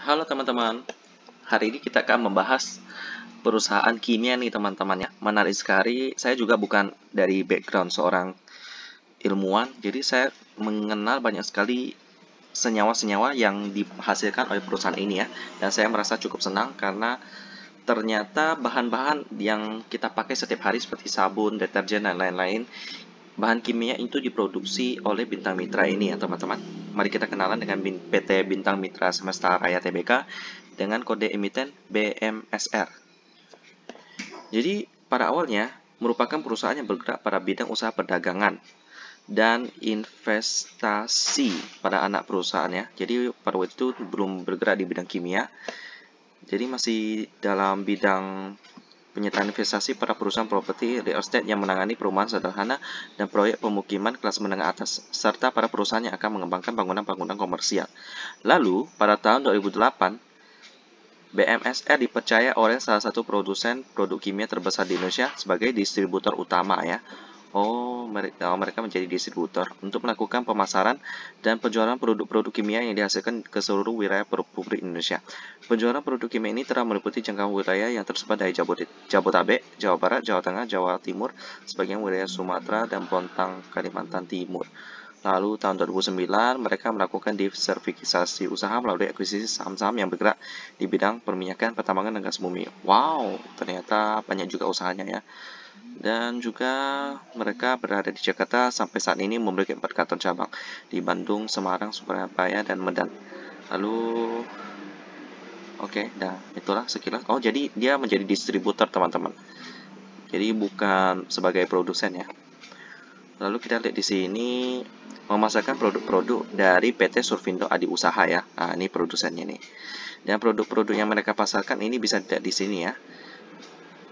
Halo teman-teman, hari ini kita akan membahas perusahaan kimia nih teman-teman ya. Menarik sekali, saya juga bukan dari background seorang ilmuwan, jadi saya mengenal banyak sekali senyawa-senyawa yang dihasilkan oleh perusahaan ini ya. Dan saya merasa cukup senang karena ternyata bahan-bahan yang kita pakai setiap hari seperti sabun, deterjen, dan lain-lain, bahan kimia itu diproduksi oleh Bintang Mitra ini ya teman-teman. Mari kita kenalan dengan PT Bintang Mitra Semesta Raya Tbk dengan kode emiten BMSR. Jadi pada awalnya merupakan perusahaan yang bergerak pada bidang usaha perdagangan dan investasi pada anak perusahaannya. Jadi pada waktu itu belum bergerak di bidang kimia. Jadi masih dalam bidang penyertaan investasi pada perusahaan properti real estate yang menangani perumahan sederhana dan proyek pemukiman kelas menengah atas, serta para perusahaan yang akan mengembangkan bangunan-bangunan komersial. Lalu, pada tahun 2008, BMSR dipercaya oleh salah satu produsen produk kimia terbesar di Indonesia sebagai distributor utama ya. Mereka menjadi distributor untuk melakukan pemasaran dan penjualan produk-produk kimia yang dihasilkan ke seluruh wilayah Republik Indonesia. Penjualan produk kimia ini telah meliputi jangkauan wilayah yang tersebar dari Jabodetabek, Jawa Barat, Jawa Tengah, Jawa Timur, sebagian wilayah Sumatera, dan Bontang, Kalimantan Timur. Lalu tahun 2009 mereka melakukan diversifikasi usaha melalui akuisisi saham-saham yang bergerak di bidang perminyakan, pertambangan, dan gas bumi. Wow, ternyata banyak juga usahanya ya. Dan juga mereka berada di Jakarta sampai saat ini memiliki 4 kantor cabang di Bandung, Semarang, Surabaya, dan Medan. Lalu itulah sekilas. Jadi dia menjadi distributor teman-teman. Jadi bukan sebagai produsen ya. Lalu kita lihat di sini memasarkan produk-produk dari PT Surfindo Adi Usaha ya. Nah, ini produsennya nih. Dan produk-produk yang mereka pasarkan ini bisa dilihat di sini ya.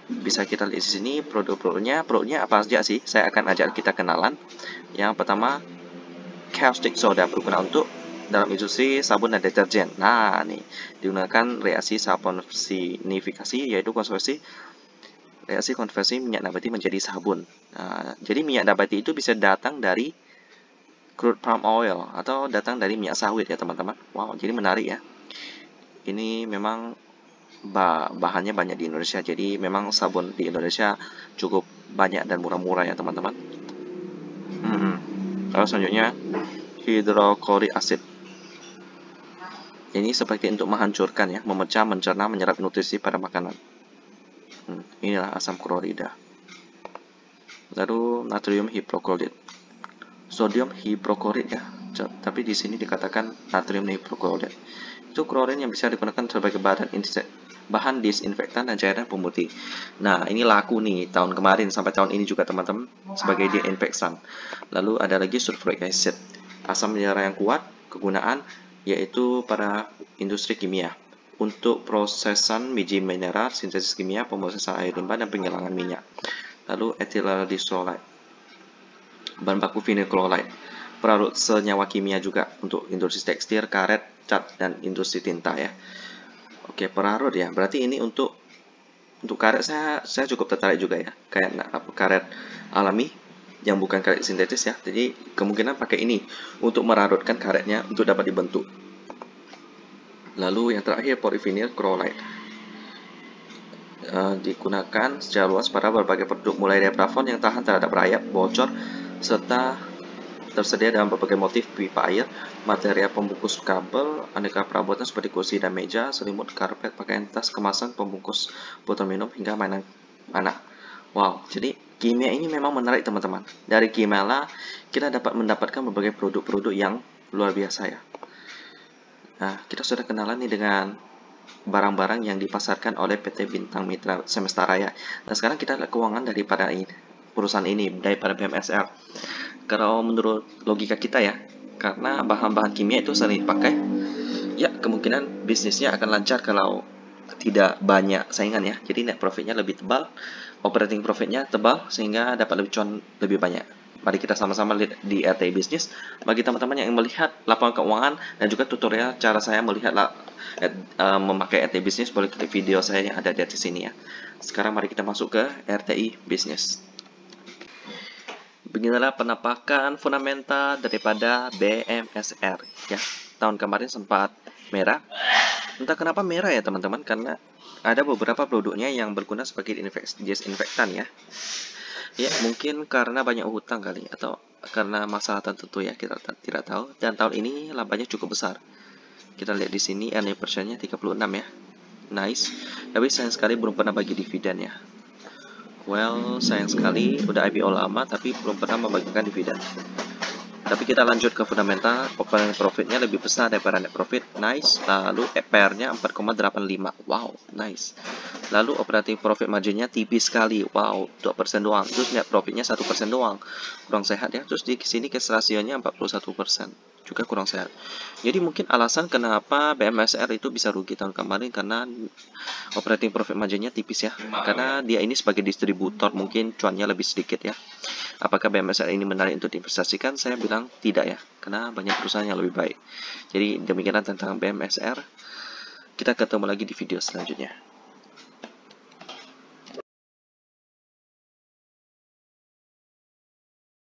Bisa kita lihat di sini produknya apa saja sih? Saya akan ajak kita kenalan. Yang pertama, caustic soda berguna untuk dalam industri sabun dan deterjen. Nah, nih digunakan reaksi saponifikasi, yaitu reaksi konversi minyak nabati menjadi sabun. Nah, jadi minyak nabati itu bisa datang dari crude palm oil atau datang dari minyak sawit ya teman-teman. Wow, jadi menarik ya. Ini memang bahannya banyak di Indonesia, jadi memang sabun di Indonesia cukup banyak dan murah-murah ya teman-teman. Lalu selanjutnya hidroklorik asid. Ini seperti untuk menghancurkan ya, memecah, mencerna, menyerap nutrisi pada makanan. Inilah asam klorida. Lalu natrium hipoklorit, sodium hipoklorit ya, tapi di sini dikatakan natrium hipoklorit. Itu klorin yang bisa digunakan sebagai bahan disinfektan dan cairan pemutih. Nah, ini laku nih tahun kemarin sampai tahun ini juga teman-teman sebagai disinfektan. Lalu ada lagi sulfuric acid, asam mineral yang kuat kegunaan yaitu pada industri kimia untuk prosesan biji mineral, sintesis kimia, pemrosesan air limbah, dan penghilangan minyak. Lalu ethyl disulfide, bahan baku vinyl chloride, produk senyawa kimia juga untuk industri tekstil, karet, cat, dan industri tinta ya. Oke, perarut ya. Berarti ini untuk karet saya cukup tertarik juga ya. Kayak karet alami yang bukan karet sintetis ya. Jadi kemungkinan pakai ini untuk merarutkan karetnya untuk dapat dibentuk. Lalu yang terakhir polyvinyl chloride. Digunakan secara luas pada berbagai produk mulai dari plafon yang tahan terhadap rayap, bocor, serta tersedia dalam berbagai motif pipa air, material pembungkus kabel, aneka perabotan seperti kursi dan meja, selimut, karpet, pakaian tas, kemasan, pembungkus botol minum, hingga mainan anak. Wow, jadi kimia ini memang menarik teman-teman. Dari kimia lah kita dapat mendapatkan berbagai produk-produk yang luar biasa ya. Nah, kita sudah kenalan nih dengan barang-barang yang dipasarkan oleh PT Bintang Mitra Semesta Raya. Dan sekarang kita lihat keuangan daripada perusahaan ini, daripada BMSR. Kalau menurut logika kita ya, karena bahan-bahan kimia itu sering dipakai, ya kemungkinan bisnisnya akan lancar kalau tidak banyak saingan ya. Jadi net profitnya lebih tebal, operating profitnya tebal, sehingga dapat lebih cuan lebih banyak. Mari kita sama-sama lihat di RTI Bisnis. Bagi teman-teman yang melihat laporan keuangan dan juga tutorial cara saya melihat memakai RTI Bisnis, boleh klik video saya yang ada di atas sini ya. Sekarang mari kita masuk ke RTI Bisnis. Beginilah penampakan fundamental daripada BMSR ya. Tahun kemarin sempat merah, Entah kenapa merah ya teman-teman, karena ada beberapa produknya yang berguna sebagai disinfektan ya. Ya, mungkin karena banyak hutang kali, atau karena masalah tertentu ya, kita tidak tahu. Dan tahun ini labanya cukup besar. Kita lihat di sini earning per share-nya 36 ya. Nice. Tapi sayang sekali belum pernah bagi dividen ya. Well, sayang sekali udah IPO lama tapi belum pernah membagikan dividen. Tapi kita lanjut ke fundamental, operating profitnya lebih besar daripada net profit, nice. Lalu EPR-nya 4,85, wow, nice. Lalu operating profit marginnya tipis sekali, wow, 2% doang. Terus net profitnya 1% doang, kurang sehat ya. Terus di sini cash ratio-nya 41%, juga kurang sehat. Jadi mungkin alasan kenapa BMSR itu bisa rugi tahun kemarin karena operating profit marginnya tipis ya. Karena dia ini sebagai distributor mungkin cuannya lebih sedikit ya. Apakah BMSR ini menarik untuk diinvestasikan? Saya bilang tidak ya, karena banyak perusahaan yang lebih baik. Jadi demikianlah tentang BMSR. Kita ketemu lagi di video selanjutnya.